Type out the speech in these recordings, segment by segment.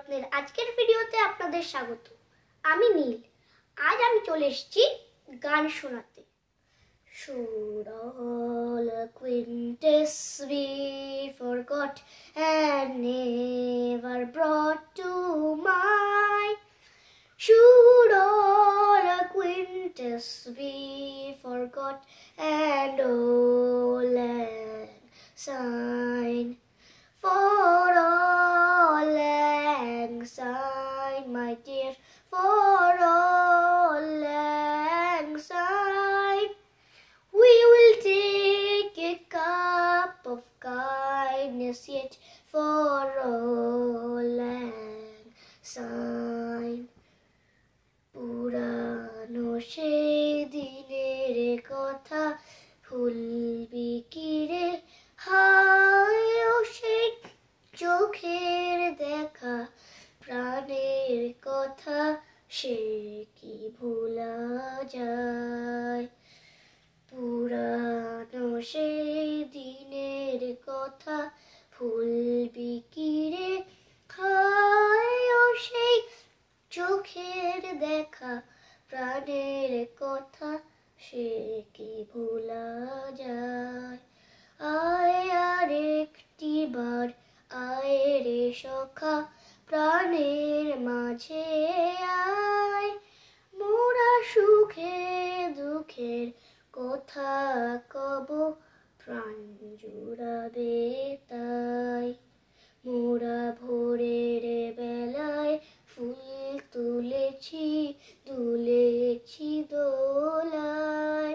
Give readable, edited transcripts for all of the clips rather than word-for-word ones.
রত্নের আজকের ভিডিওতে আপনাদের স্বাগত। আমি নীল। আজ আমি চলে এসেছি গান শোনাতে। Should all acquaintance be forgot and never brought to mind? Should all acquaintance be forgot and all lang syne? For all lang syne, my dear, for all lang syne, we will take a cup of kindness yet for all lang syne. পুরানো সেই দিনের কথা ভুলবি কি রে, হায় ও সেই চোখের দেখা প্রাণের কথা সে কি ভোলা যায়। পুরানো সেই দিনের কথা ভুলবি কি রে, হায় ও সেই চোখের দেখা প্রাণের কথা সে কি ভোলা যায়। আয় আর একটি বার আয় রে সখা, প্রাণের মাঝে আয়, মোরা সুখে দুঃখের কথা কব, প্রাণ জুড়াবে তাই। মোরা ভোরের বেলায় ফুল তুলেছি, দুলেছি দোলায়,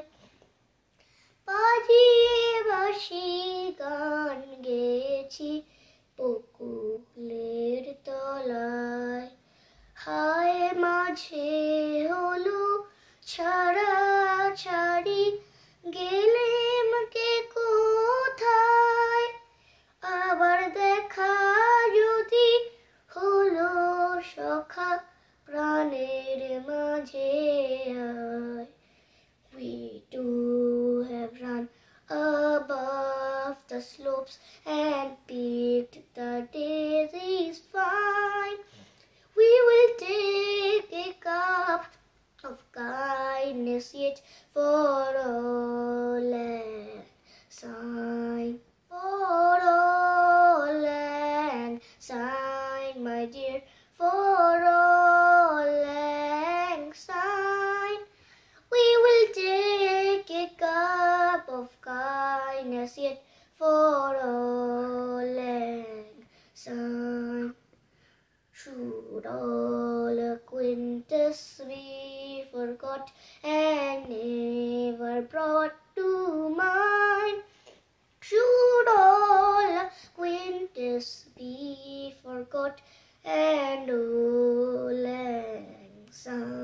বাজিয়ে বাঁশি গান গেয়েছি বকুলের তলায়। হায় মাঝে হলো ছাড়া ছাড়ি, গেলেম কে কোথায়, আবার দেখা যদি হলো সখা, প্রাণের মাঝে আয়। We two have run above the slopes and picked the daisies fine. We will take a cup of kindness yet for all lang syne. For all lang syne, my dear, for all lang syne, we will take a cup of kindness yet for all lang syne. Should all acquaintance be forgot and never brought to mind? Should all acquaintance be forgot and all lang syne?